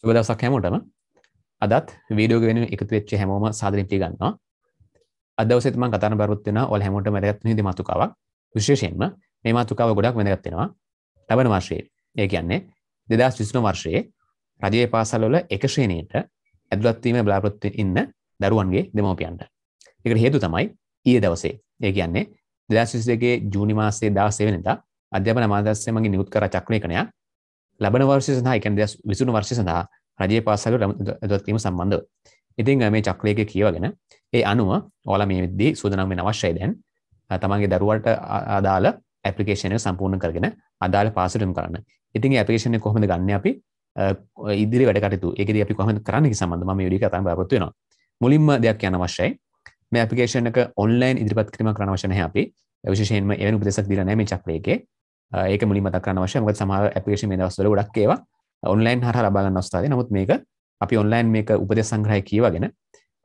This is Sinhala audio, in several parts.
සුබ දවසක් හැමෝටම. අදත් වීඩියෝ එක වෙනුවෙන් එකතු වෙච්ච හැමෝම සාදරයෙන් පිළිගන්නවා. අද දවසේත් මම කතා කරන්න බලාපොරොත්තු වෙනවා ඔයාලා හැමෝටම වැදගත් වෙන මාතෘකාවක්. විශේෂයෙන්ම මේ මාතෘකාව ගොඩක් වැදගත් වෙනවා. ලබන වර්ෂයේ. ඒ කියන්නේ 2023 වර්ෂයේ රජයේ පාසල්වල එක ශ්‍රේණියට ඇතුළත් වීම බලාපොරොත්තු ඉන්න දරුවන්ගේ දෙමව්පියන්ට. ඒකට හේතුව තමයි ඊයේ දවසේ. ඒ කියන්නේ 2022 ජූනි මාසයේ 16 වෙනිදා අධ්‍යාපන අමාත්‍යාංශයෙන් මගේ නිකුත් කර චක්‍රලේඛනයක් ලබන වර්ෂය සඳහා, ඒ කියන්නේ 2023 වර්ෂය සඳහා රජයේ පාසල්වල ඇතුළත් වීම සම්බන්ධව. ඉතින් මේ චක්‍රලේඛය කියවගෙන ඒ අනුව ඔයාලා මේ විදිහේ සූදානම් වෙන්න අවශ්‍යයි දැන්. තමන්ගේ දරුවන්ට අදාළ ඇප්ලිකේෂන් එක සම්පූර්ණ කරගෙන අදාළ පාසලට යොමු කරන්න. ඉතින් මේ ඇප්ලිකේෂන් එක කොහොමද ගන්න අපි ඉදිරි වැඩ කටයුතු ඒකදී අපි කොහොමද කරන්න කියන සම්බන්ධව මම මේ වීඩියෝ එක කතා බලාපොරොත්තු වෙනවා. මුලින්ම දෙයක් කියන්න අවශ්‍යයි. මේ ඇප්ලිකේෂන් එක ඔන්ලයින් ඉදිරිපත් කිරීමක් කරන්න අවශ්‍ය නැහැ අපි. විශේෂයෙන්ම එවැනි උපදේශයක් දීලා නැහැ මේ චක්‍රයේකේ. ඒක මුලින්ම මතක් කරගන්න අවශ්‍යයි. මොකද සමහර ඇප්ලිකේෂන් මේ දවස්වල ගොඩක් ඒවා ඔන්ලයින් හරහා ලබා ගන්න අවස්ථාවේ. නමුත් මේක අපි ඔන්ලයින් මේක උපදේශ සංග්‍රහය කියවගෙන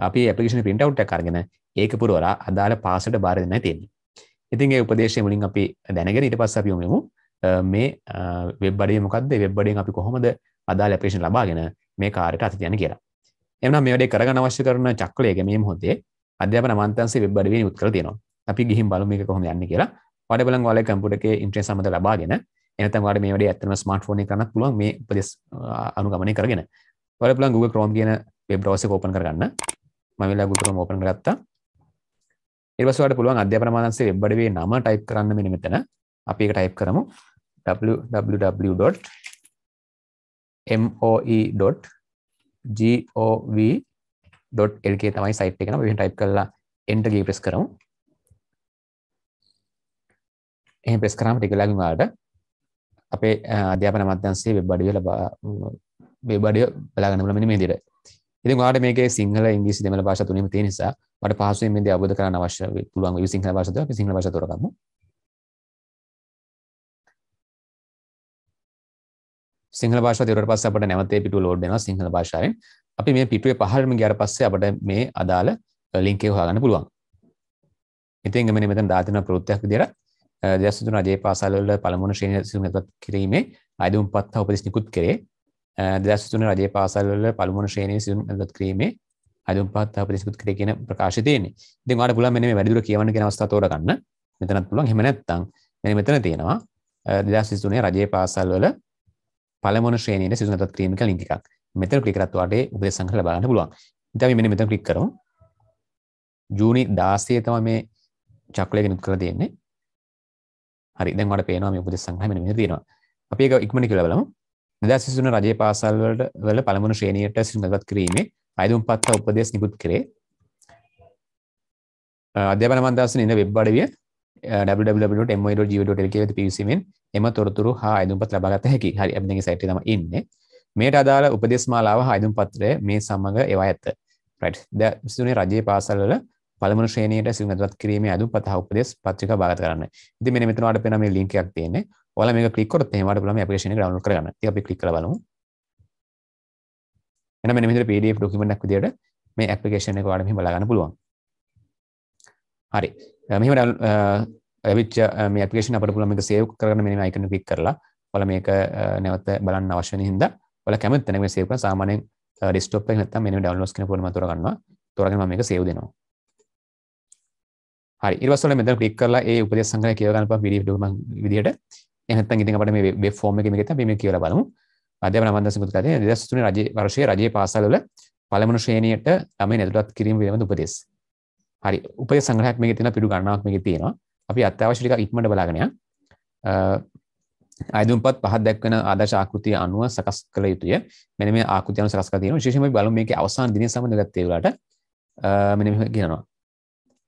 අපි ඇප්ලිකේෂන් print out එකක් අරගෙන ඒක පුරවලා අදාළ පාසලට බාර දෙන්නයි තියෙන්නේ. ඉතින් ඒ උපදේශය මුලින් අපි දැනගෙන ඊට පස්සේ අපි යමු මේ වෙබ් අඩවිය මොකක්ද? වෙබ් අඩවියෙන් අපි කොහොමද අදාළ ඇප්ලිකේෂන් ලබාගෙන මේ කාර්යයට අත තියන්නේ කියලා. එහෙනම් මේ වැඩේ කරගන්න අවශ්‍ය කරන චක්‍රලේඛ මේ මොහොතේ අධ්‍යාපන අමාත්‍යාංශයේ වෙබ් අඩවියෙන් නිකුත් කරලා තියෙනවා. අපි ගිහින් බලමු මේක කොහොමද යන්නේ කියලා. ඔයාලට බලන් ඔයාලගේ කම්පියුටර් එකේ ඉන්ටර්නෙට් සම්බන්ධ ලබාගෙන එනතම් ඔයාලට මේ වැඩේ ඇත්තටම ස්මාර්ට්ෆෝන් එකේ කරන්නත් පුළුවන් මේ උපදේශ අනුගමනය කරගෙන. ඔයාලට බලන් Google Chrome කියන වෙබ් browser එක ඕපන් කරගන්න. මම වෙලා Google Chrome ඕපන් කරගත්තා. ඊට පස්සේ ඔයාලට පුළුවන් අධ්‍යාපන අමාත්‍යාංශයේ වෙබ් අඩවියේ නම ටයිප් කරන්න මෙන්න මෙතන. අපි ඒක ටයිප් කරමු www.moe.gov.lk තමයි සයිට් එක නම. අපි ටයිප් කරලා enter කී ප්‍රෙස් කරමු. එහෙනම් ප්‍රෙස් කරාම ටික වෙලාවකින් ඔයාලට අපේ අධ්‍යාපන අමාත්‍යාංශයේ වෙබ් අඩවිය බලා ගන්න පුළුවන් මෙන්න මේ විදිහට. ඉතින් ඔයාලට මේකේ සිංහල, ඉංග්‍රීසි, දෙමළ භාෂා තුනෙම තියෙන නිසා ඔයාලට පහසුවෙන් මේ දේ අවබෝධ කරගන්න අවශ්‍ය පුළුවන් වෙයි. සිංහල භාෂාව අපි සිංහල භාෂාව තෝරගමු. සිංහල භාෂාව තෝරලා පස්සේ අපිට නැවත මේ පිටුව ලෝඩ් වෙනවා සිංහල භාෂාවෙන්. අපි මේ පිටුවේ පහළටම ගියාට පස්සේ අපිට මේ අදාළ ලින්ක් එක හොයාගන්න පුළුවන්. ඉතින් මෙන්න මෙතන දාලා තියෙන ප්‍රවෘත්තියක් විදියට 2023 රජයේ පාසල්වල පළමුවන ශ්‍රේණිය සිසුන්ගත කිරීමේ අයදුම්පත් හා උපදෙස් නිකුත් කරේ. 2023 රජයේ පාසල්වල පළමුවන ශ්‍රේණියේ සිසුන්ගත කිරීමේ අයදුම්පත් හා උපදෙස් නිකුත් කරේ කියන ප්‍රකාශය තියෙන්නේ. ඉතින් ඔයාලට පුළුවන් මෙන්න මේ වැඩිදුර කියවන්න කියන අවස්ථාව තෝරගන්න. මෙතනත් පුළුවන්. එහෙම නැත්නම් මෙතන තියෙනවා 2023 රජයේ පාසල්වල පළමුවන ශ්‍රේණියේ සිසුන්ගත කිරීම කියන ලින්ක් එකක්. මෙතන ක්ලික් කරත් ඔයාලට උපදෙස් සංග්‍රහ ලබා ගන්න පුළුවන්. ඉතින් අපි මෙන්න මෙතන ක්ලික් කරමු. ජූනි 16 තමයි මේ චක්‍රලේඛ නිකුත් කරලා තියෙන්නේ. හරි, දැන් ඔයාලට පේනවා මේ උපදේශ සංග්‍රහය මෙන්න මෙහෙම තියෙනවා. අපි ඒක ඉක්මනට කියලා බලමු. 2023 රජයේ පාසල් වල පළමුවන ශ්‍රේණියට සිසුන්ගත කිරීමේ අයදුම්පත් හා උපදෙස් නිකුත් කරේ. අධ්‍යාපන අමාත්‍යාංශයේ ඉන්න වෙබ් අඩවිය www.moe.gov.lk වෙත පිවිසීමෙන් එම තොරතුරු හා අයදුම්පත් ලබා ගත හැකියි. හරි, අපි දැන් මේ සයිට් එකේ තමයි ඉන්නේ. මේට අදාළ උපදේශ මාලාව හා අයදුම් පත්‍රය මේ සමග එවා ඇත. right. 2023 රජයේ පාසල් වල පළමුවන ශ්‍රේණියට සිසුන්ගත කිරීමේ අයදුම් පත් හා උපදේශ පත්‍රිකා භාගත කරන්න. ඉතින් මෙන්න මෙතන ඔයාලට පේනවා මේ ලින්ක් එකක් තියෙන්නේ. ඔයාලා මේක ක්ලික් කරොත් එහෙම ඔයාලට පුළුවන් මේ ඇප්ලිකේෂන් එක ඩවුන්ලෝඩ් කරගන්න. ඉතින් අපි ක්ලික් කරලා බලමු. එහෙනම් මෙන්න මෙතන PDF ડોකියුමන්ට් එකක් විදියට මේ ඇප්ලිකේෂන් එක ඔයාලට මෙහෙම බලා ගන්න පුළුවන්. හරි. මෙහෙම ඇවිත් මේ ඇප්ලිකේෂන් අපිට පුළුවන් මේක සේව් කරගන්න මෙන්න මේ අයිකන් එක ක්ලික් කරලා ඔයාලා මේක නැවත බලන්න අවශ්‍ය වෙන හින්දා ඔයාලා කැමති තැනක මේ සේව් කරලා සාමාන්‍යයෙන් ඩෙස්ක්ටොප් එකේ නැත්නම් මෙන්න ඩවුන්ලෝඩ්ස් කියන පොඩ්ඩක් මම තෝරගන්නවා. තෝරගෙන මම මේක සේව් දෙනවා. හරි, ඊට පස්සේ මෙතන ක්ලික් කරලා ඒ උපදේශ සංග්‍රහය කියව ගන්න පුළුවන් PDF ඩොකියුමන්ට් විදියට. එහෙනම් නැත්නම් ඉතින් අපිට මේ වෙබ් ෆෝම් එකේ මේක තමයි මේ කියවලා බලමු. අධ්‍යාපන අමාත්‍යාංශය මුත් කරන්නේ 2023 වර්ෂයේ රජයේ පාසල් වල පළමුවන ශ්‍රේණියට ළමයින් ඇතුළත් කිරීම පිළිබඳ උපදෙස්. හරි, උපදේශ සංග්‍රහයක් මේකේ තියෙනවා, පිටු ගණනාවක් මේකේ තියෙනවා. අපි අත්‍යවශ්‍ය ටික ඉක්මනට බලාගෙන යන්න. අයදුම්පත් පහක් දක්වන ආදර්ශ ආකෘතිය අනුව සකස් කළ යුතුය. මෙන්න මේ ආකෘතිය අනුව සකස් කරලා තියෙනවා. විශේෂයෙන්ම අපි බලමු මේකේ අවසාන දිනය සම්බන්ධව ගත්තේ උලට මෙන්න මෙහෙම කියනවා.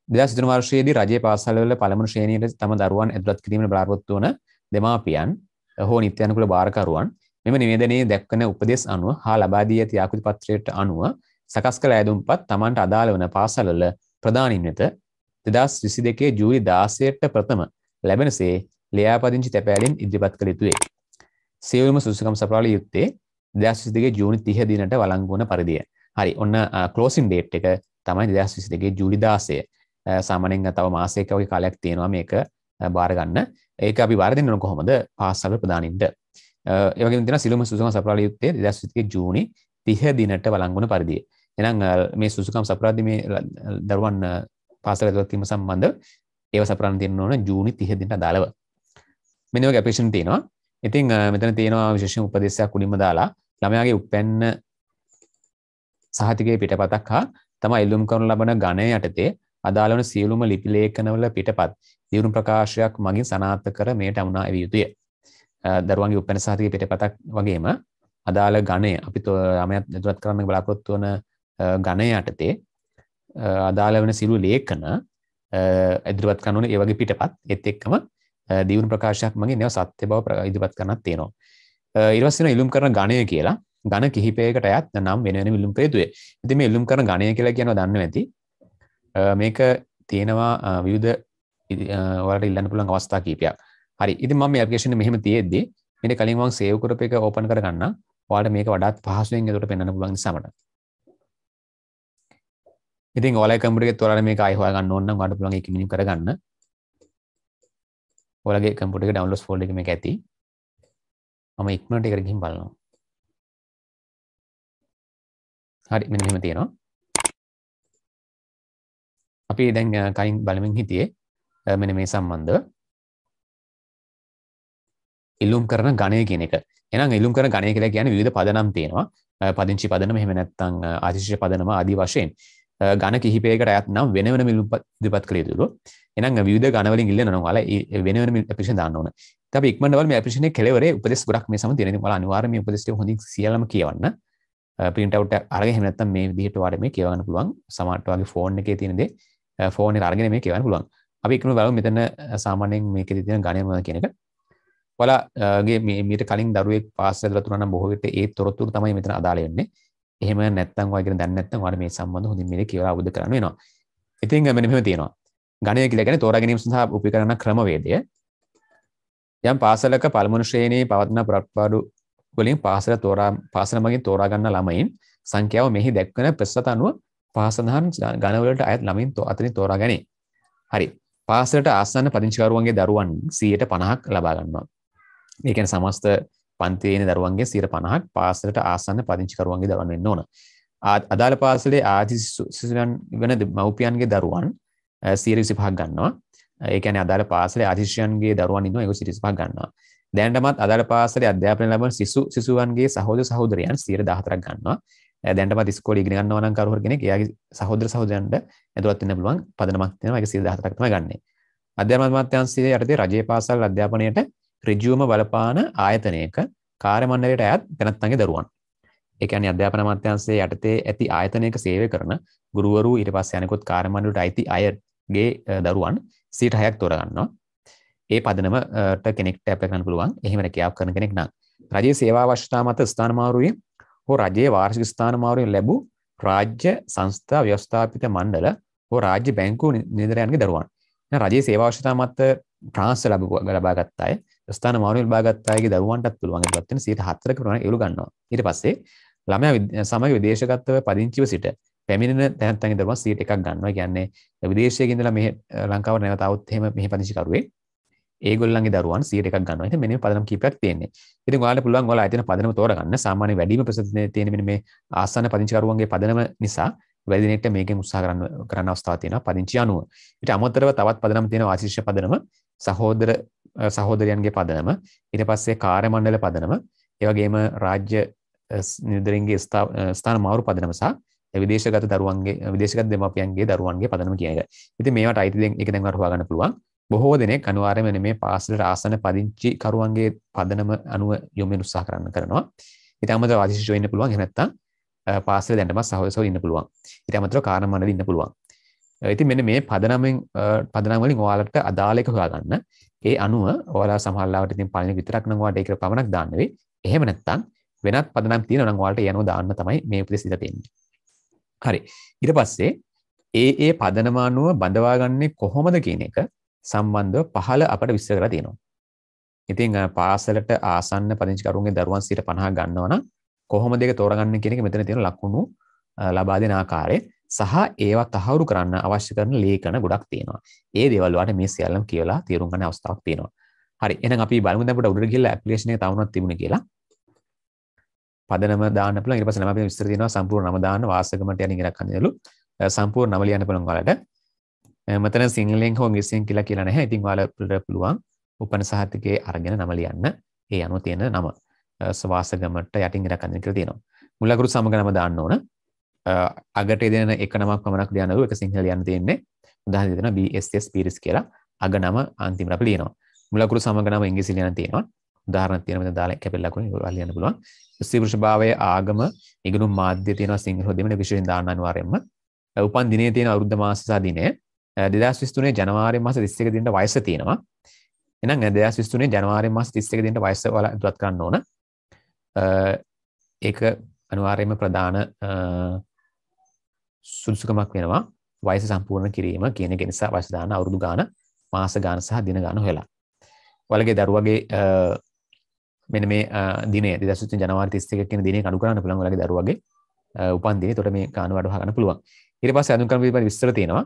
2023 වර්ෂයේදී රජයේ පාසල්වල පළමුවන ශ්‍රේණියට තම දරුවන් ඇතුළත් කිරීමට බලාපොරොත්තු වන දෙමාපියන් හෝ නිත්‍යානුකූල භාරකරුවන් මෙම නිවේදනයේ දක්වන උපදෙස් අනුව හා ලබා දී ඇති ආකෘති පත්‍රයට අනුව සකස් කළ අයදුම්පත් තමන්ට අදාළ වන පාසල්වල ප්‍රධානීන් වෙත 2022 ජූලි 16ට ප්‍රථම ලැබෙනසේ ලියාපදිංචි තැපෑලෙන් ඉදිරිපත් කළ යුතුය. සියලුම සුදුසුකම් සපුරාල යුත්තේ 2022 ජූනි 30 දිනට වළංගු වන පරිදිය. හරි, ඔන්න ක්ලෝසින් ඩේට් එක තමයි 2022 ජූලි 16. සාමාන්‍යයෙන් තව මාසයක වගේ කාලයක් තියෙනවා මේක බාර ගන්න. ඒක අපි බාර දෙන්න ඕන කොහොමද? පාසල් ප්‍රධානින්ට. ඒ වගේම තියෙනවා සියලුම සුසුකම් සපුරා යුත්තේ 2021 ජූනි 30 දිනට වළංගු වන පරිදි. එහෙනම් මේ සුසුකම් සපුරාදී මේ දරුවන් පාසල ඇතුළත් වීම සම්බන්ධ ඒව සපුරන්න තියෙන්න ඕන ජූනි 30 දිනට අදාළව. මෙන්න ඔය ඇප්ලිකේෂන් තියෙනවා. ඉතින් මෙතන තියෙනවා විශේෂ උපදේශයක් උඩින්ම දාලා ළමයාගේ උපැන්න සහතිකයේ පිටපතක් හා තමයි ඉල්ලුම් කරනු ලබන ගණය යටතේ අදාළ වන සියලුම ලිපි ලේඛනවල පිටපත් දියුණු ප්‍රකාශයක් මගින් සනාථ කර මෙයට වුණා විය යුතුය. දරුවන්ගේ උපැන්න සහතිකයේ පිටපතක් වගේම අදාළ ගණය අපි ළමයා ඉදිරිපත් කරන්න බලාපොරොත්තු වන ගණය යටතේ අදාළ වෙන සියලු ලේඛන ඉදිරිපත් කරන ඕනේ ඒ වගේ පිටපත් ඒත් එක්කම දියුණු ප්‍රකාශයක් මගින් ඒවා සත්‍ය බව ඉදිරිපත් කරන්නත් තියෙනවා. ඊට පස්සේ ඉල්ලුම් කරන ගණය කියලා ගණ කිහිපයකට අයත් නම් වෙන වෙනම ඉල්ලුම් කළ යුතුයි. ඉතින් මේ ඉල්ලුම් කරන ගණය කියලා කියනවා දන්නව ඇති. මේක තියෙනවා විවිධ ඔයාලට ඉල්ලන්න පුළුවන් අවස්ථා කීපයක්. හරි. ඉතින් මම මේ ඇප්ලිකේෂන් එක මෙහෙම තියෙද්දි මේක කලින් මම සේව් කරපු එක ඕපන් කරගන්න. ඔයාලට මේක වඩාත් පහසුවෙන් එතකොට පෙන්වන්න පුළුවන් නිසා මට. ඉතින් ඔයාලගේ කම්පියුටර් එකේ ඔයාලට මේක ආයෙ හොයාගන්න ඕන නම් ඔයාලට පුළුවන් ඒක මිනිම් කරගන්න. ඔයාලගේ කම්පියුටර් එකේ ඩවුන්ලෝඩ්ස් ෆෝල්ඩර් එකේ මේක ඇති. මම ඉක්මනට ඒකට ගිහින් බලනවා. හරි මෙන්න මෙහෙම තියෙනවා. අපි දැන් කලින් බලමින් හිටියේ මෙන්න මේ සම්බන්ධව ඉල්ලුම් කරන ගණය කියන එක. එහෙනම් ඉල්ලුම් කරන ගණය කියලා කියන්නේ විවිධ පදනම් තියෙනවා. පදිංචි පදනම එහෙම නැත්නම් ආදිශේෂ පදනම ආදී වශයෙන් ගණ කිහිපයකට අයත් නම් වෙන වෙනම ඉදිරිපත් කළ යුතුලු. එහෙනම් විවිධ ගණ වලින් ඉල්ලන නම් ඔයාලා වෙන වෙනම ඇප්ලිකේෂන් දාන්න ඕන. ඉතින් අපි ඉක්මනට බලමු මේ ඇප්ලිකේෂන් එකේ කෙලවරේ උපදේශ ගොඩක් මේ සම තියෙනවා. ඉතින් ඔයාලා අනිවාර්යයෙන් මේ උපදේශ ටික හොඳින් සියල්ලම කියවන්න. print out එක අරගෙන එහෙම නැත්නම් මේ විදිහට ඔයාලා මේ කියව ගන්න පුළුවන්. සමහරට ඔයාගේ ෆෝන් එකේ තියෙන දේ ෆෝන් එකට අරගෙන මේ කියව ගන්න පුළුවන්. අපි ඉක්මනට බලමු මෙතන සාමාන්‍යයෙන් මේකේ තියෙන ගණය මොනවද කියන එක. ඔයාලාගේ මීට කලින් දරුවෙක් පාස් ඇදලා තුනනම් බොහෝ විට ඒ තොරතුරු තමයි මෙතන අදාළ වෙන්නේ. එහෙම නැත්නම් ඔයගෙන දන්නේ නැත්නම් ඔයාලා මේ සම්බන්ධ හොඳින් මේක කියලා අවබෝධ කරගන්න වෙනවා. ඉතින් මෙන්න මෙහෙම තියෙනවා. ගණය කියලා කියන්නේ තෝරා ගැනීම සඳහා උපකරණ ක්‍රමවේදය. යම් පාසලක පළමුවන ශ්‍රේණියේ පවත්වන පුරප්පාඩු වලින් පාසල මගින් තෝරා ගන්න ළමයින් සංඛ්‍යාව මෙහි දැක්වෙන ප්‍රතිශත අනුව පාසලහන් ගණ වලට අයත් ළමයින් අතරින් තෝරා ගැනීම. හරි. පාසලට ආසන්න පදිංචිකරුවන්ගේ දරුවන් 150ක් ලබා ගන්නවා. ඒ කියන්නේ සමස්ත පන්තියේ ඉන්න දරුවන්ගේ 150ක් පාසලට ආසන්න පදිංචිකරුවන්ගේ දරුවන් වෙන්න ඕන. අදාළ පාසලේ ආදි සිසුන් වෙන මව්පියන්ගේ දරුවන් 125ක් ගන්නවා. ඒ කියන්නේ අදාළ පාසලේ ආදිශයන්ගේ දරුවන් ඉන්නවා ඒක 125ක් ගන්නවා. දැනටමත් අදාළ පාසලේ අධ්‍යාපනය ලබන සිසුවන්ගේ සහෝදර සහෝදරයන් 114ක් ගන්නවා. දැනටමත් ඉස්කෝලේ ඉගෙන ගන්නවා නම් කවුරු හරි කෙනෙක් එයාගේ සහෝදර සහෝදරයන්ට ඇතුළත් වෙන්න පුළුවන් පදනමක් තියෙනවා. ඒක 114ක් තමයි ගන්නෙ. අධ්‍යාපන අමාත්‍යාංශයේ යටතේ රජයේ පාසල් අධ්‍යාපනයට ඍජුවම බලපාන ආයතනයක කාර්ය මණ්ඩලයට අයත් තැනැත්තන්ගේ දරුවන්. ඒ කියන්නේ අධ්‍යාපන අමාත්‍යාංශයේ යටතේ ඇති ආයතනයක සේවය කරන ගුරුවරු ඊට පස්සේ අනිකුත් කාර්ය මණ්ඩලයට අයිති අයගේ දරුවන් 106ක් තෝරගන්නවා. ඒ පදනමට කෙනෙක්ට ඇප්ලයි කරන්න පුළුවන්. එහෙම රැකියාවක් කරන කෙනෙක් නම් රජයේ සේවා අවශ්‍යතා මත ස්ථාන මාරුවේ හෝ රජයේ වාර්ෂික ස්ථාන මාරුවෙන් ලැබූ රාජ්‍ය සංස්ථා ව්‍යවස්ථාපිත මණ්ඩල හෝ රාජ්‍ය බැංකු නිලධාරියන්ගේ දරුවන්. එහෙනම් රජයේ සේවා අවශ්‍යතා මත ට්‍රාන්ස්ෆර් ලබාගත් අය ස්ථාන මාරුවෙන් ලබාගත් අයගේ දරුවන්ටත් පුළුවන් ඒකත් වෙන 104ක ප්‍රමාණය ඒගොල්ලෝ ගන්නවා. ඊට පස්සේ ළමයා සමග විදේශගතව පදිංචිව සිට පැමිණෙන තැනැත්තන්ගේ දරුවන් 101ක් ගන්නවා. කියන්නේ විදේශයේ ඉඳලා මෙහෙ ලංකාවට නැවත આવුත් එහෙම මෙහෙ පදිංචි කරුවේ ඒගොල්ලන්ගේ දරුවන් 101ක් ගන්නවා. ඉතින් මෙන්න මේ පදනම් කීපයක් තියෙන්නේ. ඉතින් ඔයාලට පුළුවන් ඔයාලා ආයතන පදනම තෝරගන්න. සාමාන්‍ය වැඩිම ප්‍රසිද්ධ තියෙන මෙන්න මේ ආසන්න පදිංචිකරුවන්ගේ පදනම නිසා වැඩි දිනෙකට මේකෙන් උත්සාහ කරන්න අවස්ථාවක් තියෙනවා පදිංචි අනුව. ඊට අමතරව තවත් පදනම තියෙනවා ආශිෂ්‍ය පදනම, සහෝදර සහෝදරයන්ගේ පදනම, ඊට පස්සේ කාර්ය මණ්ඩල පදනම, ඒ වගේම රාජ්‍ය නිලධාරීන්ගේ ස්ථාන මාරු පදනම සහ විදේශගත දරුවන්ගේ විදේශගත දෙමාපියන්ගේ දරුවන්ගේ පදනම කියන එක. ඉතින් මේවට අයිති ඒක දැන් ඔයාලා හොයාගන්න පුළුවන්. බොහෝ දෙනෙක් අනිවාර්යයෙන්ම මේ පාසලට ආසන්න පදිංචි කරුවන්ගේ පදනම අනුව යොමු වෙන උත්සාහ කරනවා. ඊට අමතරව ආදිශිෂ්‍යෝ ඉන්න පුළුවන්. එහෙම නැත්නම් පාසලේ දැනටමත් සහෝදරයෝ ඉන්න පුළුවන්. ඊට අමතරව කාර්ය මණ්ඩලෙ ඉන්න පුළුවන්. ඉතින් මෙන්න මේ පදනම් වලින් ඔයාලට අදාළ එක හොයාගන්න. ඒ අනුව ඔයාලා සමහරවිට ඉතින් පළවෙනි විතරක් නම් ඔයාලට ඒක පමණක් දාන්න වෙයි. එහෙම නැත්නම් වෙනත් පදනම් තියෙනවා නම් ඔයාලට යනවා දාන්න තමයි මේ උපදෙස් දීලා තියෙන්නේ. හරි. ඊට පස්සේ ඒ පදනම අනුව බඳවාගන්නේ කොහොමද කියන එක සම්බන්ධව පහළ අපට විස්තර කරලා තියෙනවා. ඉතින් පාසලට ආසන්න පදිංචිකරුන්ගේ දරුවන් 150ක් ගන්නවා නම් කොහොමද ඒක තෝරගන්නේ කියන එක මෙතන තියෙන ලකුණු ලබා දෙන ආකාරය සහ ඒවා තහවුරු කරන්න අවශ්‍ය කරන ලේඛන ගොඩක් තියෙනවා. ඒ දේවල් වලට මේ සියල්ලම කියලා තීරුම් ගන්න අවස්ථාවක් තියෙනවා. හරි එහෙනම් අපි බලමු දැන් අපිට උඩට ගිහලා ඇප්ලිකේෂන් එක තවුනක් තිබුණේ කියලා. පදනම දාන්න පුළුවන්. ඊට පස්සේ නම අපි විස්තර දෙනවා සම්පූර්ණ නම දාන්න වාසගමට යන ඉරක් හඳනලු. සම්පූර්ණ නම ලියන්න පුළුවන් ඔයාලට. මෙතන සිංහලෙන් හෝ ඉංග්‍රීසියෙන් කියලා නැහැ. ඉතින් ඔයාලට පුළුවන් උපන් සහතිකයේ අරගෙන නම ලියන්න. ඒ අනුව තියෙන නම. වාසගමට යටින් ඉරක් හඳන කියලා තියෙනවා. මුල් අකුරු සමග නම දාන්න ඕන. අගට දෙන එක නමක් පමණක් ලියන්නලු. ඒක සිංහල ලියන්න තියෙන්නේ. උදාහරණ දෙනවා BSS පීරිස් කියලා. අග නම අන්තිමට අපි ලියනවා. මුල් අකුරු සමග නම ඉංග්‍රීසි ලියන්න තියෙනවා. උදාහරණයක් තියෙනවා මෙතන දාලා කැපෙල් ලකුණු ඒවා ලියන්න පුළුවන්. ස්ත්‍රී පුරුෂ භාවයේ ආගම ඉගෙනුම් මාධ්‍ය තියෙනවා සිංහල දෙමළ විශේෂයෙන් දාන්න අනිවාර්යයෙන්ම. උපන් දිනේ තියෙන අවුරුද්ද මාස සහ දිනය 2023 ජනවාරි මාස 31 දිනට වයස තියෙනවා. එහෙනම් 2023 ජනවාරි මාස 31 දිනට වයස ඔයාලා ඉදවත් කරන්න ඕන. ඒක අනිවාර්යයෙන්ම ප්‍රධාන සුදුසුකමක් වෙනවා. වයස සම්පූර්ණ කිරීම කියන එක නිසා වයස දාන අවුරුදු ගාන, මාස ගාන සහ දින ගාන හොයලා. ඔයාලගේ දරුවගේ මෙන්න මේ දිනේ 2023 ජනවාරි 31 කියන දිනේ අඩු කරන්න පුළුවන් ඔයාලගේ දරුවගේ උපන් දිනේ. එතකොට මේ කාණු අඩු ගන්න පුළුවන්. ඊට පස්සේ අඳුන් කරන පිළිබඳ විස්තර තියෙනවා.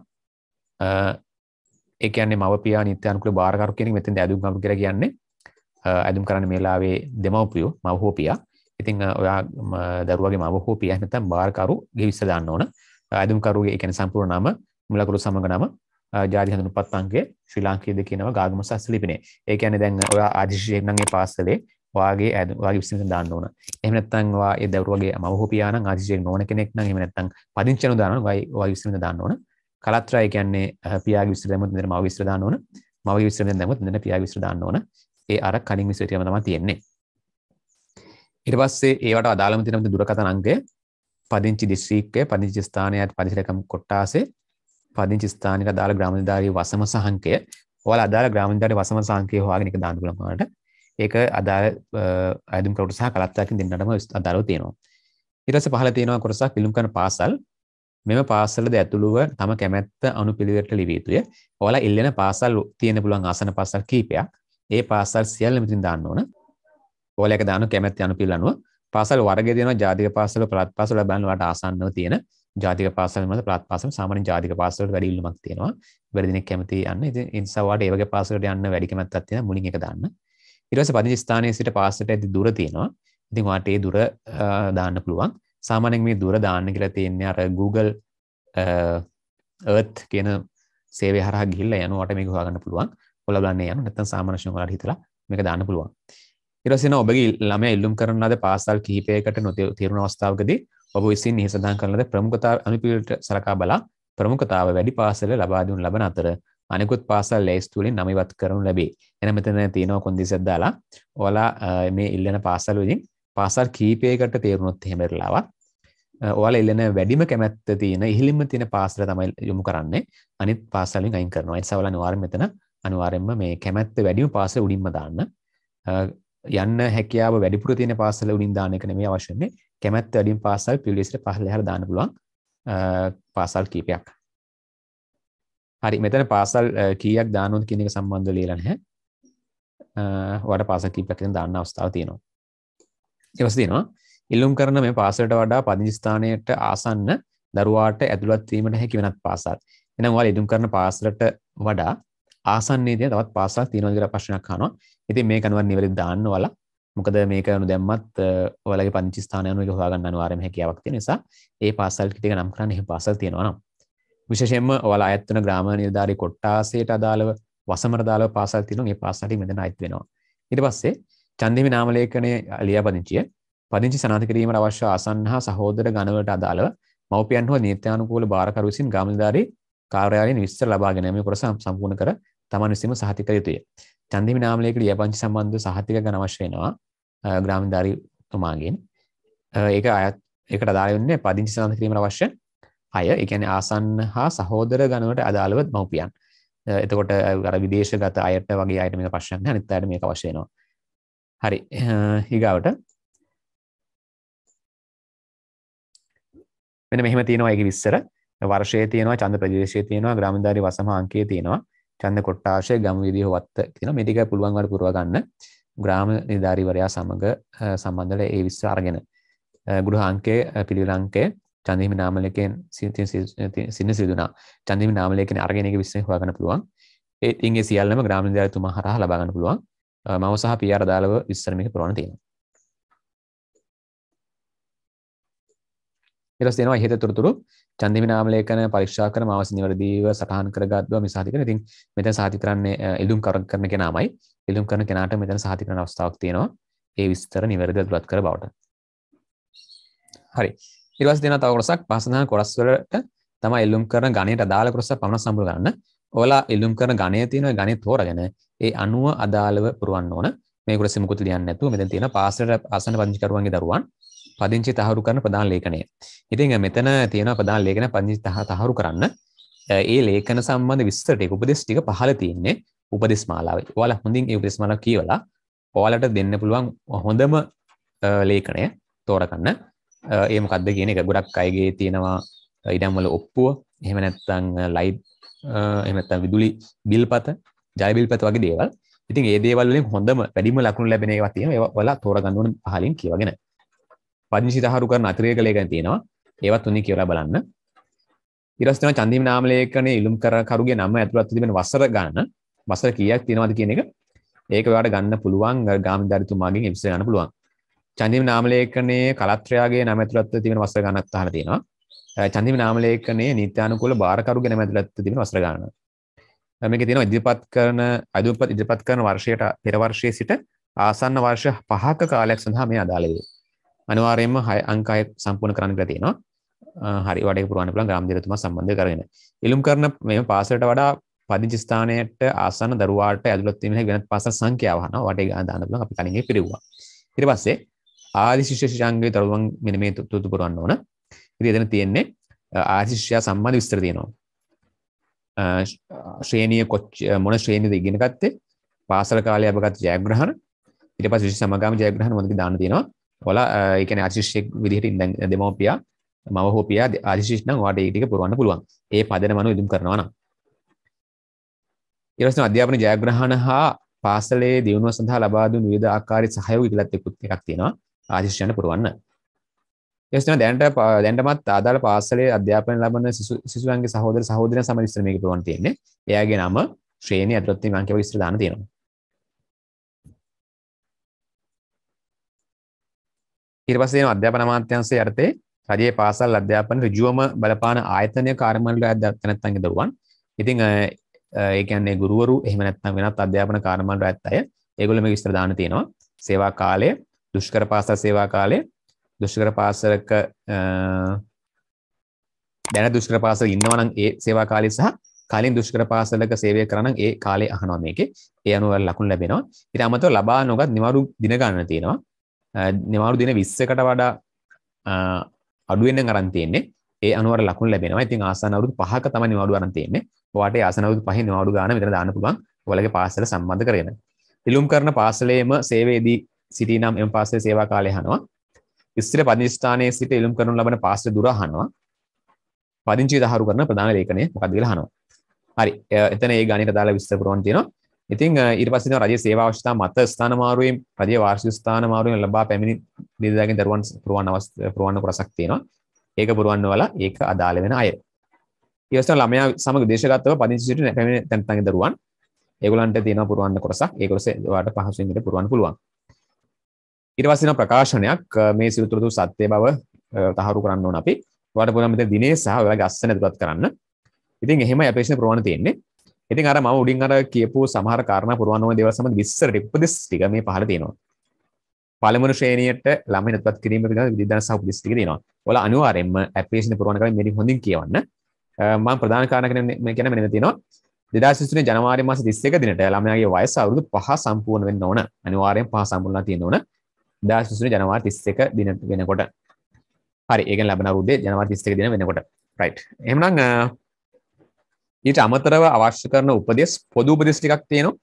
ඒ කියන්නේ මව්පියා නිත්‍ය අනුකූල බාරකරු කියන එක මෙතෙන්ද අඳුන් කරන කියලා කියන්නේ. අඳුන් කරන්නේ මේ වෙලාවේ දෙමව්පියෝ මව්හෝපියා. ඉතින් ඔයා දරුවගේ මව්හෝපියා නැත්නම් බාරකරුගේ විස්තර දාන්න ඕන. අඳුන් කරුගේ ඒ කියන්නේ සම්පූර්ණ නම, මුල අකුරු සමග නම, ජාති හඳුන්පත් අංකය, ශ්‍රී ලාංකේයද කියනවා ගාගම සහ ලිපිනේ. ඒ කියන්නේ දැන් ඔයා ආදිශේෂයෙන් නම් ඒ පාසලේ ඔයාගේ විශ්ලේෂණ දාන්න ඕන. එහෙම නැත්නම් ඔයා ඒ දරුවගේ මව්හෝපියා නම් ආදිශේෂයෙන් නොවන කෙනෙක් නම් එහෙම නැත්නම් පදිංචි අනු දාන්න ඕන. ඔයා විශ්ලේෂණ දාන්න ඕන. කලත්‍රා ඒ කියන්නේ පියාගේ විශ්ලේෂණ දැම්මොත් මෙතන මවගේ විශ්ලේෂණ දාන්න ඕන. මවගේ විශ්ලේෂණ දැම්මොත් මෙතන පියාගේ විශ්ලේෂණ දාන්න ඕන. ඒ අර කලින් විශ්ලේෂණයම තමයි තියෙන්නේ. ඊට පස්සේ ඒවට අදාළම තියෙන දුරකථන අංකය, පදිංචි දිස්ත්‍රික්කය, පදිංචි ස්ථානය, පදිංචිකම් කොට්ටාසේ, පදිංචි ස්ථානයට අදාළ ග්‍රාම නිලධාරිය වසම සහංකය. ඔයාලා අදාළ ග්‍රාම නිලධාරිය වසම සහංකය හොයාගෙන ඒක දාන්න පුළුවන් ඔයාලට. ඒක අදාළ අයදුම් කරුට සහ කලත්තාකින් දෙන්නටම අදාළව තියෙනවා. ඊට පස්සේ පහළ තියෙනවා කොටසක් පිළිම් කරන පාසල්. මෙම පාසලද ඇතුළුව තම කැමැත්ත අනුපිළිවෙලට ලිවිය යුතුය. ඔයාලා ඉල්ලන පාසල් තියෙන පුළුවන් ආසන පාසල් කීපයක්. ඒ පාසල් සියල්ල මෙතන දාන්න ඕන. ඔයාලා එක දාන කැමැත්ත අනුපිළිවෙල අනුව පාසල් වර්ගය දෙනවා. ජාතික පාසල, පළාත් පාසල බලන්න ඔයාලට ආසන්නව තියෙන ජාතික පාසල් වල පළාත් පාසල් සාමාන්‍ය ජාතික පාසල් වලට වැඩි ඉල්ලුමක් තියෙනවා. වැඩි දිනක් කැමති යන්න. ඉතින් ඒ නිසා ඔයාලට ඒ වගේ පාසලකට යන්න වැඩි කැමැත්තක් තියෙනවා. මුලින් එක දාන්න. ඊට පස්සේ පදිංචි ස්ථානයේ සිට පාසලට ඇති දුර තියෙනවා. ඉතින් ඔයාලට ඒ දුර දාන්න පුළුවන්. සාමාන්‍යයෙන් මේ දුර දාන්න කියලා තියෙන්නේ අර Google Earth කියන සේවය හරහා ගිහිල්ලා යනකොට මේක හොයාගන්න පුළුවන්. ඔයාලා බලන්නේ යන නැත්නම් සාමාන්‍ය වශයෙන් ඔයාලට හිතලා මේක දාන්න පුළුවන්. ඊට පස්සේ ඔබගේ ළමයා ඉල්ලුම් කරන ලද පාසල් කිහිපයකට නොතේරුණ අවස්ථාවකදී ඔබ විසින් ඉහත සඳහන් කරන ලද ප්‍රමුඛතාව අනුපිළිවෙලට සලකා බලා ප්‍රමුඛතාව වැඩි පාසල ලබා දෙනු ලබන අතර අනෙකුත් පාසල් ලැයිස්තු වලින් නම ඉවත් කරනු ලැබේ. එහෙනම් මෙතන තියෙනවා කොන්දේසියක් දාලා ඔයාලා මේ ඉල්ලන පාසල් වලින් පාසල් කිහිපයකට තේරුණොත් එහෙම වෙලාවක් ඔයාලා ඉල්ලන වැඩිම කැමැත්ත තියෙන ඉහළින්ම තියෙන පාසල තමයි යොමු කරන්නේ. අනිත් පාසල් වලින් අයින් කරනවා. ඒ නිසා ඔයාලා අනිවාර්යයෙන්ම මේ කැමැත්ත වැඩිම පාසල උඩින්ම දාන්න. යන්න හැකියාව වැඩිපුර තියෙන පාසල උඩින් දාන එක නෙමෙයි අවශ්‍ය වෙන්නේ. කැමැත්ත වැඩිම පාසල් පිළිවෙලට පහළ හැර දාන්න පුළුවන් පාසල් කීපයක්. හරි මෙතන පාසල් කීයක් දාන්න ඕනද කියන එක සම්බන්ධව ලියලා නැහැ. ඔයාලට පාසල් කීපයක් දැන් දාන්න අවස්ථාව තියෙනවා. ඊට පස්සේ තියෙනවා ඉල්ලුම් කරන මේ පාසලට වඩා පදිංචි ස්ථානයට ආසන්න දරුවාට ඇතුළත් වීමට හැකි වෙනත් පාසල්. එහෙනම් ඔයාලා ඉල්ලුම් කරන පාසලට වඩා ආසන්නයේ තියෙන තවත් පාසල් තියෙනවද කියලා ප්‍රශ්නයක් අහනවා. ඉතින් මේක අනිවාර්යෙන් නිවැරදි දාන්න ඔයාලා. මොකද මේක අනු දැම්මත් ඔයාලගේ පදිංචි ස්ථානය අනුව ඒක හොයාගන්න අනිවාර්යම හැකියාවක් තියෙන නිසා ඒ පාසල් ටික නම් කරන්නේ එහෙම පාසල් තියෙනවා නම්. විශේෂයෙන්ම ඔයාලා අයත් වෙන ග්‍රාම නිලධාරී කොට්ටාසයට අදාළව වසමට අදාළව පාසල් තියෙනවා. මේ පාසල් ටික මෙතන අයත් වෙනවා. ඊට පස්සේ ඡන්දහිමි නාම ලේඛනයේ ලියාපදිංචිය පදිංචි සනාථ කිරීමට අවශ්‍ය ආසන්න හා සහෝදර ගණවලට අදාළව මව්පියන් හෝ නීත්‍යානුකූල බාරකරු විසින් ග්‍රාම නිලධාරී කාර්යාලයෙන් විස්තර ලබා ගැනීම කොටස සම්පූර්ණ කර තමන් විසින්ම සහතික කළ යුතුය. ඡන්දහිමි නාම ලේඛන ලියාපදිංචි සම්බන්ධ සහතික ගන්න අවශ්‍ය වෙනවා ග්‍රාම නිලධාරීතුමාගෙන්. ඒකට අදාළ වෙන්නේ පදිංචි සනාථ කිරීමට අවශ්‍ය අය. ඒ කියන්නේ ආසන්න හා සහෝදර ගණවලට අදාළව මව්පියන්. එතකොට අර විදේශගත අයට වගේ අයට මේක ප්‍රශ්නයක් නෑ. අනිත් අයට මේක අවශ්‍ය වෙනවා. හරි. ඊගාවට මෙන්න මෙහෙම තියෙනවා ඒකේ විස්තර. වර්ෂයේ තියෙනවා, ඡන්ද ප්‍රදේශයේ තියෙනවා, ග්‍රාම නිලධාරී වසම අංකයේ තියෙනවා, ඡන්ද කොට්ටාශය, ගම් විදිහ වත්ත තියෙනවා. මේ ටික පුළුවන් වල පුරව ගන්න. ග්‍රාම නිලධාරීවරයා සමග සම්බන්ධව ඒ විස්තර අරගෙන ගෘහ අංකයේ පිළිවෙල අංකයේ ඡන්දහිමි නාම ලේඛයෙන් සින්න සිදුනා. ඡන්දහිමි නාම ලේඛයෙන් අරගෙන ඒක විස්තර හොයාගන්න පුළුවන්. ඒ ඉංගේ සියල්ලම ග්‍රාම නිලධාරීතුමා හරහා ලබා ගන්න පුළුවන්. මව සහ පියා අදාළව විස්තර මේක පුරවන්න තියෙනවා. ඊට පස්සේ දෙනවා ඉහත තොරතුරු චන්දිමි නාම ලේඛන පරීක්ෂා කරන මාවස නිවැරදිව සටහන් කරගත් බව මේ සාතික කරන. ඉතින් මෙතන සාතික කරන්නේ ඉල්ලුම් කරන කෙනාමයි. ඉල්ලුම් කරන කෙනාට මෙතන සාතික කරන අවස්ථාවක් තියෙනවා. ඒ විස්තර නිවැරදිව දුරත් කර බවට. හරි. ඊට පස්සේ දෙනවා තව කොටසක් පහසඳහන් කොටස් වලට තමයි ඉල්ලුම් කරන ගණයට අදාළ කොටස පමණ සම්පූර්ණ කරන්න. ඔයාලා ඉල්ලුම් කරන ගණය තියෙන ඒ ගණය තෝරගෙන ඒ අනුව අදාළව පුරවන්න ඕන. මේ කොටස මුකුත් ලියන්න නැතුව මෙතන තියෙන පාසලට ආසන්න පදිංචිකරුවන්ගේ දරුවන් පදිංචි තහවුරු කරන ප්‍රධාන ලේඛනය. ඉතින් මෙතන තියෙන ප්‍රධාන ලේඛන පදිංචි තහවුරු කරන්න ඒ ලේඛන සම්බන්ධ විස්තර ටික උපදෙස් ටික පහළ තියෙන්නේ උපදෙස් මාලාවේ. ඔයාලා හොඳින් ඒ උපදෙස් මාලාව කියවලා ඔයාලට දෙන්න පුළුවන් හොඳම ලේඛනය තෝරගන්න. ඒ මොකක්ද කියන එක ගොඩක් අයගේ තියෙනවා ඉඩම් වල ඔප්පුව, එහෙම නැත්නම් ලයිට්, එහෙම නැත්නම් විදුලි බිල්පත, ජල බිල්පත වගේ දේවල්. ඉතින් ඒ දේවල් වලින් හොඳම වැඩිම ලකුණු ලැබෙන ඒවා තියෙනවා. ඒවා ඔයාලා තෝරගන්න ඕන පහලින් කියවගෙන. පදිංචි තහවුරු කරන අතිරේක ලේඛන තියෙනවා. ඒවත් උන්වහන්සේ කියලා බලන්න. ඊට පස්සේ තමයි චන්දිම නාම ලේඛනයේ ඉලුම් කරුගේ නම ඇතුළත් තිබෙන වසර ගණන. වසර කීයක් තියෙනවද කියන එක ඒක ඔයාලට ගන්න පුළුවන් ගාමිණීදාරිතුමාගෙන් එපිසෝඩ් ගන්න පුළුවන්. චන්දිම නාම ලේඛනයේ කලත්‍රයාගේ නම ඇතුළත් තිබෙන වසර ගණනක් අහලා තියෙනවා. චන්දිම නාම ලේඛනයේ නීත්‍යානුකූල බාරකරුගේ නම ඇතුළත් තිබෙන වසර ගණන. මේකේ තියෙනවා ඉදිරිපත් කරන වර්ෂයට පෙර වර්ෂයේ සිට ආසන්න වර්ෂ 5ක කාලයක් සඳහා මේ අදාළ වේ. අනිවාර්යයෙන්ම 6 අංක 6 සම්පූර්ණ කරන්න කියලා තියෙනවා. හරි වඩේක පුරවන්න පුළුවන් ග්‍රාමදේවතුමා සම්බන්ධ කරගෙන. ඉලුම් කරන මේ පාසලට වඩා පදිංචි ස්ථානයට ආසන්න දරුවාට ඇතුළත් වීම වෙනත් පාසල් සංඛ්‍යාව අහනවා. වටේ දාන්න පුළුවන් අපි කලින් පිළිවුවා. ඊට පස්සේ ආදි ශිෂ්‍ය ශිෂ්‍යාංගයේ දරුවන් මෙන්න මේ තුතු පුරවන්න ඕන. ඉතින් එතන තියෙන්නේ ආදි ශිෂ්‍යයා සම්බන්ධ විස්තර තියෙනවා. ශ්‍රේණිය මොන ශ්‍රේණියද ඉගෙන ගත්තේ? පාසල කාලේ අපගත් ජයග්‍රහණ. ඊට පස්සේ විශේෂ සමගාමී ජයග්‍රහණ මොනවද දාන්න තියෙනවා. ඔයාලා ඒ කියන්නේ ආදි ශිෂ්‍යෙක් විදිහට දැන් දෙමව්පියා මව හෝ පියා ආදි ශිෂ්‍ය නම් ඔයාලට ඒ ටික පුරවන්න පුළුවන්. ඒ පදනම අනුව ඉදුම් කරනවා නම්. ඊට පස්සේ අධ්‍යාපන ජයග්‍රහණ හා පාසලේ දියුණුව සඳහා ලබා දුන් විවිධ ආකාරයේ සහයෝග ඉලක්ක එකක් තියෙනවා ආදි ශිෂ්‍යයන්ට පුරවන්න. ඊට දැනටමත් ආදාළ පාසලේ අධ්‍යාපන ලබන සිසුන්ගේ සහෝදර සහෝදරයන් සමග විස්තර මේක පුරවන්න තියෙන්නේ. එයාගේ නම ශ්‍රේණිය ඇතුළත් තියෙන අංක වල විස්තර දාන්න තියෙනවා. ඊට පස්සේ එනවා අධ්‍යාපන අමාත්‍යාංශයේ යටතේ රජයේ පාසල් අධ්‍යාපන ඍජුවම බලපාන ආයතනය කාර්යමණ්ඩලය නැත්නම් දරුවන්. ඉතින් ඒ කියන්නේ ගුරුවරු එහෙම නැත්නම් වෙනත් අධ්‍යාපන කාර්යමණ්ඩල ඇත්ත අය ඒගොල්ලෝ මේක විස්තර දාන්න තියෙනවා. සේවා කාලය, දුෂ්කර පාසල් සේවා කාලය, දුෂ්කර පාසලක දැන දුෂ්කර පාසල ඉන්නවා නම් ඒ සේවා කාලය සහ කලින් දුෂ්කර පාසලක සේවය කරා නම් ඒ කාලේ අහනවා මේකේ. ඒ අනුව ලකුණු ලැබෙනවා. ඊට අමතරව ලබා නොගත් නිවාඩු දින ගණන තියෙනවා. නිවාඩු දින 20කට වඩා අඩු වෙන අරන් තියෙන්නේ. ඒ අනුව ලකුණු ලැබෙනවා. ඉතින් ආසන්න අවුරුදු 5ක තමයි නිවාඩු අරන් තියෙන්නේ. ඔයාට ආසන්න අවුරුදු 5 නිවාඩු ගන්න විතර දාන්න පුළුවන්. ඔයාලගේ පාසල සම්බන්ධ කරගෙන. ඉලුම් කරන පාසලේම සේවයේදී සිටිනම් එම පාසලේ සේවා කාලය අහනවා. ස්ථිර පදිංචි ස්ථානයේ සිට ඉලුම් කරනු ලබන පාසල දුර අහනවා. පදිංචි තහවුරු කරන ප්‍රධාන ලේඛනය මොකක්ද කියලා අහනවා. හරි. එතන ඒ ගණිත දාලා විස්තර පුරවන්න තියෙනවා. ඉතින් ඊට පස්සේ තියෙනවා රජයේ සේවා අවශ්‍යතා මත ස්ථාන මාරුවෙන් රජයේ වාර්ෂික ස්ථාන මාරුවෙන් ලබා පැමිණි නිලධාරීන් දරුවන් පුරවන්න කොටසක් තියෙනවා. ඒක පුරවන්න වල ඒක අදාළ වෙන අය. ඊළඟට ළමයා සමග දේශගතව පදිංචි සිටින පැමිණි තැන්තන්ගේ දරුවන් ඒගොල්ලන්ට තියෙනවා පුරවන්න කොටසක්. ඒ කොටස ඔයාලට පහසුවෙන් ඉඳ පුරවන්න පුළුවන්. ඊට පස්සේ තියෙනවා ප්‍රකාශනයක් මේ සිරුතුරු සත්‍ය බව තහවුරු කරන්න ඕන අපි. ඔයාලට පුළුවන් මෙතන දිනේ සහ ඔයාලගේ අස්සන දුරත් කරන්න. ඉතින් එහෙමයි අපේක්ෂණ පුරවන්න තියෙන්නේ. ඉතින් අර මම උඩින් අර කියපු සමහර කාරණා පුරවන්න ඕන දේවල් සම්බන්ධ විස්තර උපදෙස් ටික මේ පහළ තියෙනවා. පළමුව ශ්‍රේණියට ළමයි නත්පත් කිරීම පිළිබඳ විද්‍යාන සහ උපදෙස් ටික තියෙනවා. ඔයාලා අනිවාර්යයෙන්ම අපේක්ෂණ පුරවන්න කලින් මේක හොඳින් කියවන්න. මම ප්‍රධාන කාරණා කියන්නේ මෙන්න තියෙනවා. 2023 ජනවාරි මාස 31 දිනට ළමයාගේ වයස අවුරුදු 5 සම්පූර්ණ වෙන්න ඕන. අනිවාර්යෙන් 5 සම්පූර්ණලා තියෙන්න ඕන. 2023 ජනවාරි 31 දින වෙනකොට. හරි. ඒ කියන්නේ ලබන අවුරුද්දේ ජනවාරි 31 දින වෙනකොට. රයිට්. එහෙනම් ඊට අමතරව අවශ්‍ය කරන උපදෙස් පොදු උපදෙස් ටිකක් තියෙනවා.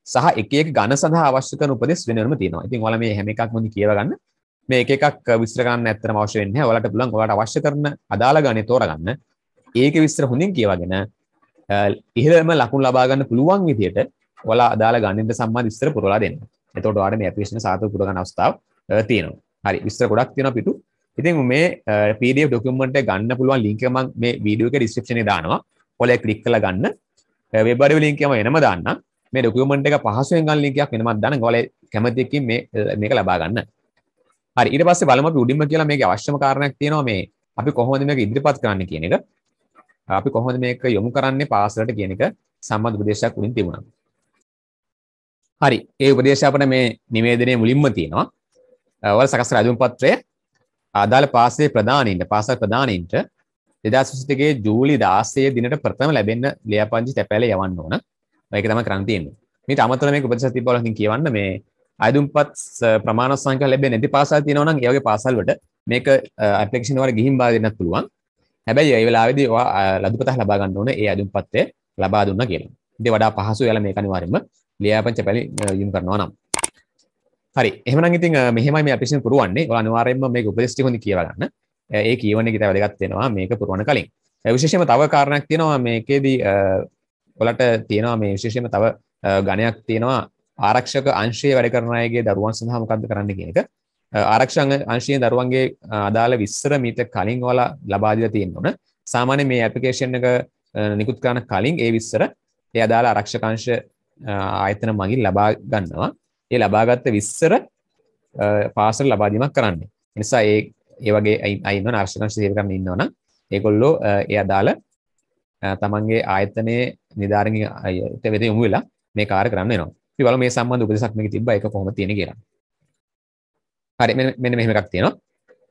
සහ එක එක ඝන සඳහා අවශ්‍ය කරන උපදෙස් වෙනවම තියෙනවා. ඉතින් ඔයාලා මේ හැම එකක්ම කියව ගන්න. මේ එක එකක් විස්තර කරන්න ඇත්තටම අවශ්‍ය වෙන්නේ නැහැ. ඔයාලට පුළුවන් ඔයාලට අවශ්‍ය කරන අදාළ ගණේ තෝරගන්න. ඒකේ විස්තර හොඳින් කියවගෙන ඉහළම ලකුණු ලබා ගන්න පුළුවන් විදියට ඔයාලා අදාළ ගණිත සම්බන්ධ විස්තර පුරවලා දෙන්න. එතකොට ඔයාලට මේ ඇප්ලිකේෂන් සාර්ථක පුර ගන්න අවස්ථාව තියෙනවා. හරි විස්තර ගොඩක් තියෙනවා පිටු. ඉතින් මේ PDF ડોකියුමන්ට් එක ගන්න පුළුවන් link එක මම මේ වීඩියෝ එකේ description එකේ දානවා. ඔයාලා ක්ලික් කරලා ගන්න. වෙබ් අඩවි link එක මම එනම දාන්නම්. මේ ડોකියුමන්ට් එක පහසුවෙන් ගන්න ලින්ක් එකක් වෙනමත් දාන්න. ඔයාලා කැමති එකකින් මේක ලබා ගන්න. හරි ඊට පස්සේ බලමු අපි උඩින්ම කියලා මේකේ අවශ්‍යම කාරණයක් තියෙනවා මේ අපි කොහොමද මේක ඉදිරිපත් කරන්න කියන එක. අපි කොහොමද මේක යොමු කරන්නේ පාසලට කියන එක සම්බන්ධ උපදේශයක් උඩින් තිබුණා. හරි ඒ උපදේශය අපිට මේ නිවේදනයේ මුලින්ම තියෙනවා. ඔයාලා සකස් කළ අඳුම් පත්‍රය අදාළ පාසලේ පාසල් ප්‍රධානීන්ට 2021 ජූලි 16 දිනට ප්‍රථම ලැබෙන්න ලියාපදිංචි තැපෑල යවන්න ඕන. මේක තමයි කරන්න තියෙන්නේ. මේට අමතරව මේක උපදේශයක් තිබ්බවල හින් කියවන්න මේ අයදුම්පත් ප්‍රමාණ සංඛ්‍යාව ලැබෙන්නේ නැති පාසල් තියෙනවා නම් ඒ වගේ පාසල් වලට මේක ඇප්ලිකේෂන් වල ගිහින් බාර දෙන්නත් පුළුවන්. හැබැයි ඒ වෙලාවේදී ඔයා ලදුපතක් ලබා ගන්න ඕනේ ඒ අයදුම්පත්ය ලබා දුන්නා කියලා. ඉතින් වඩා පහසු වෙලා මේක අනිවාර්යයෙන්ම ලියාපදිංචි තැපෑල යොමු කරනවා නම්. හරි එහෙනම් ඉතින් මෙහෙමයි මේ ඇප්ලිකේෂන් පුරවන්නේ. ඔයාලා අනිවාර්යයෙන්ම මේක උපදේශ ටික හොඳින් කියවා ගන්න. ඒ කියවන එක තමයි වැදගත් වෙනවා මේක පුරවන කලින්. විශේෂයෙන්ම තව කාරණයක් තියෙනවා මේකේදී ඔයාලට තියෙනවා මේ විශේෂයෙන්ම තව ගණයක් තියෙනවා ආරක්ෂක අංශයේ වැඩ කරන අයගේ දරුවන් සඳහා මොකක්ද කරන්න කියන එක. ආරක්ෂක අංශයේ දරුවන්ගේ අදාළ විස්තර මීට කලින් ඔයාලා ලබා දීලා තියෙන්න ඕන. සාමාන්‍යයෙන් මේ ඇප්ලිකේෂන් එක නිකුත් කරන කලින් ඒ විස්තර ඒ අදාළ ආරක්ෂක අංශ ආයතන මගින් ලබා ගන්නවා. ඒ ලබාගත් විස්තර පාසල ලබා දීමක් කරන්නේ. ඒ නිසා ඒ වගේ අය ඉන්නවනම් ආරක්ෂක අංශ සේවය කරන්න ඉන්නවනම් ඒගොල්ලෝ ඒ අදාළ තමන්ගේ ආයතනයේ නිලධාරීන්ට වෙත යොමු වෙලා මේ කාර්ය කරන්න වෙනවා. අපි බලමු මේ සම්බන්ධ උපදේශයක් මේකේ තිබ්බා ඒක කොහොමද තියෙන්නේ කියලා. හරි මෙන්න මෙහෙම එකක් තියෙනවා.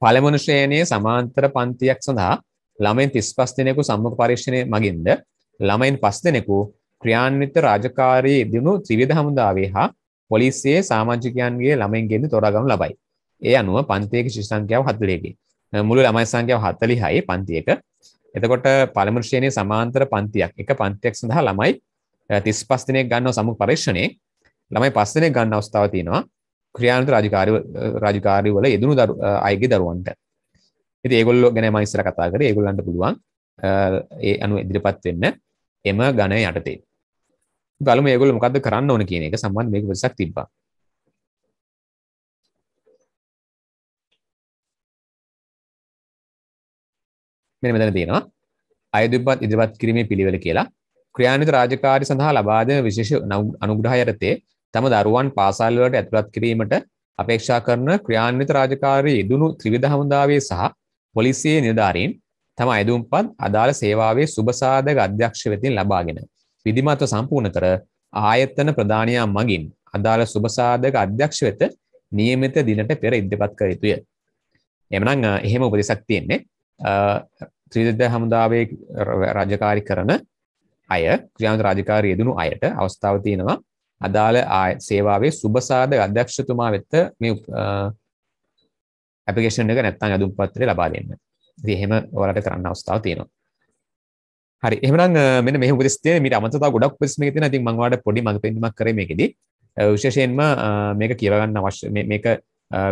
පළමුවන ශ්‍රේණියේ සමාන්තර පන්තියක් සඳහා ළමයින් 35 දෙනෙකු සම්මුඛ පරීක්ෂණය මගින්ද ළමයින් 5 දෙනෙකු ක්‍රියාන්විත රාජකාරී යෙදුණු ත්‍රිවිධ හමුදාවේ හා පොලිසියේ සමාජිකයන්ගේ ළමයින්ගෙන් තෝරා ගනු ලබයි. ඒ අනුව පන්තියක ශිෂ්‍ය සංඛ්‍යාව 40කි. මුළු ළමයි සංඛ්‍යාව 40යි පන්තියක. එතකොට පළමුවන ශ්‍රේණියේ සමාන්තර පන්තියක් එක පන්තියක් සඳහා ළමයි 35 දෙනෙක් ගන්නව සම්මුඛ පරීක්ෂණේ ළමයි 5 දෙනෙක් ගන්න අවස්ථාවක් තියෙනවා ක්‍රියාන්විත රාජකාරී වල යෙදුණු අයගේ දරුවන්ට. ඉතින් ඒගොල්ලෝ ගැන මම ඉස්සර කතා කරේ ඒගොල්ලන්ට පුළුවන් ඒ අනුව ඉදිරිපත් වෙන්න එම ගණය යටතේ. බලමු මේගොල්ලෝ මොකද්ද කරන්න ඕන කියන එක සම්බන්ධ මේක වෙනසක් තිබ්බා. මෙන්න මෙතන තියෙනවා අයදුම්පත් ඉදිරිපත් කිරීමේ පිළිවෙල කියලා. ක්‍රියාන්විත රාජකාරී සඳහා ලබා දෙන විශේෂ අනුග්‍රහය යටතේ තම දරුවන් පාසල් වලට ඇතුළත් කිරීමට අපේක්ෂා කරන ක්‍රියාන්විත රාජකාරී යෙදුණු ත්‍රිවිධ හමුදාවේ සහ පොලිසියේ නිලධාරීන් තම අයදුම්පත් අදාළ සේවාවේ සුබසාධක අධ්‍යක්ෂ වෙතින් ලබාගෙන විධිමත්ව සම්පූර්ණ කර ආයතන ප්‍රධානියා මගින් අදාළ සුබසාධක අධ්‍යක්ෂ වෙත නියමිත දිනට පෙර ඉදිරිපත් කර යුතුය. එhmenan එහෙම උපදෙසක් තියෙන්නේ ත්‍රිවිධ හමුදාවේ රාජකාරී කරන අය ක්‍රියාන්විත රාජකාරී යෙදුණු අයට අවස්ථාව තියෙනවා අදාළ සේවාවේ සුබසාධක අධ්‍යක්ෂතුමා වෙත මේ ඇප්ලිකේෂන් එක නැත්නම් අඳුම් පත්‍රය ලබා දෙන්න. ඉතින් එහෙම ඔයාලට කරන්න අවස්ථාවක් තියෙනවා. හරි එහෙනම් මෙන්න මේ උපදෙස් තියෙන මීට අමතරව තව ගොඩක් උපදෙස් මේකේ තියෙනවා. ඉතින් මම ඔයාලට පොඩි මඟ පෙන්වීමක් කරේ මේකෙදි. විශේෂයෙන්ම මේක කියව ගන්න අවශ්‍ය මේක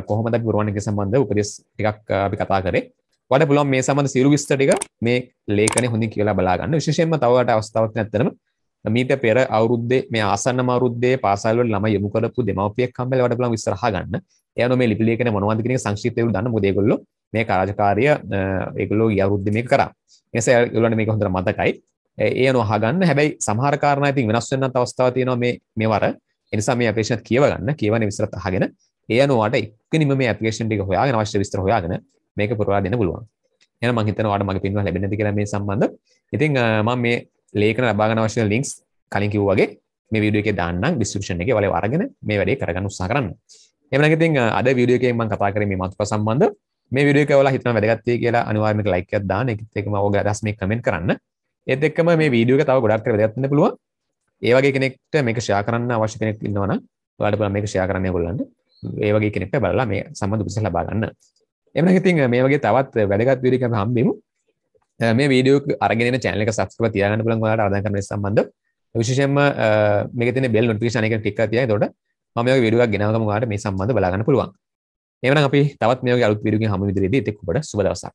කොහොමද අපි පුරවන්නේ කියන සම්බන්ධ උපදෙස් ටිකක් අපි කතා කරේ. ඔයාලට පුළුවන් මේ සම්බන්ධ සියලු විස්තර ටික මේ ලේඛනයේ හොඳින් කියලා බලා ගන්න. විශේෂයෙන්ම තව ඔයාලට අවස්ථාවක් නැත්නම් මීට පෙර අවුරුද්දේ මේ ආසන්නම අවුරුද්දේ පාසල් වල ළමයි යොමු කරපු දෙමව්පියෙක් හම්බෙලා ඔයාලට පුළුවන් විස්තර අහගන්න. ඒ අනුව මේ ලිපි ලේඛනය මොනවද කියන එක සංක්ෂිප්තව දාන්න. මොකද ඒගොල්ලෝ මේ කාර්යකාරිය ඒගොල්ලෝ ඊ අවුරුද්දේ මේක කරා. ඒ නිසා ඒගොල්ලන්ට මේක හොඳට මතකයි. ඒ අනුව අහගන්න. හැබැයි සමහර කාරණා ඉතින් වෙනස් වෙන්නත් අවස්ථාවක් තියෙනවා මේවර. ඒ නිසා මේ ඇප්ලිකේෂන් එකත් කියව ගන්න. කියවන විස්තරත් අහගෙන ඒ අනුව ඔයාලට එක්කෙනෙම මේ ඇප්ලිකේෂන් ටික හොයාගෙන අවශ්‍ය විස්තර හොයාගෙන මේක පුරවා දෙන්න පුළුවන්. එහෙනම් මම හිතනවා ඔයාලට මගේ පින්වල ලැබෙන්නේ නැති කියලා මේ සම්බන්ධ. ඉතින් මම මේ ලේඛන ලබා ගන්න අවශ්‍ය ලින්ක්ස් කලින් කිව්වා වගේ මේ වීඩියෝ එකේ දාන්නම් ඩිස්ක්‍රිප්ෂන් එකේ ඔයාලා අරගෙන මේ වැඩේ කරගන්න උත්සාහ කරන්න. එහෙනම් ඉතින් අද වීඩියෝ එකෙන් මම කතා කරේ මේ මාතෘකාව සම්බන්ධ. මේ වීඩියෝ එක ඔයාලා හිතනවා වැදගත් වෙයි කියලා අනිවාර්යයෙන්ම ලයික් එකක් දාන්න. ඒකත් එක්කම ඔයගේ අදහස් මේක කමෙන්ට් කරන්න. ඒත් එක්කම මේ වීඩියෝ එක තව ගොඩක් වැදගත් වෙන්න පුළුවන්. ඒ වගේ කෙනෙක්ට මේක ෂෙයා කරන්න අවශ්‍ය කෙනෙක් ඉන්නවා නම් ඔයාලට පුළුවන් මේක ෂෙයා කරන්න ඒගොල්ලන්ට. ඒ වගේ කෙනෙක්ට බලලා මේ සම්බන්ධ උපදෙස් ලබා ගන්න. එහෙනම් ඉතින් මේ වගේ තවත් වැදගත් වීඩියෝ එකක් අපි හම්බෙමු. මේ වීඩියෝ එක අරගෙන ඉන්න channel එක subscribe තියාගන්න පුළුවන් ඔයාලට ආරාධනා කරන සම්බන්ධ. විශේෂයෙන්ම මේකේ තියෙන bell notification එකෙන් ක්ලික් කරලා තියාගන්න. එතකොට මම මේ වගේ වීඩියෝ එකක් ගෙනවගම ඔයාලට මේ සම්බන්ධ බලා ගන්න පුළුවන්. එහෙනම් අපි තවත් මේ වගේ අලුත් වීඩියෝ එකකින් හමු විදිහට ඉතින් ඔබට සුබ දවසක්.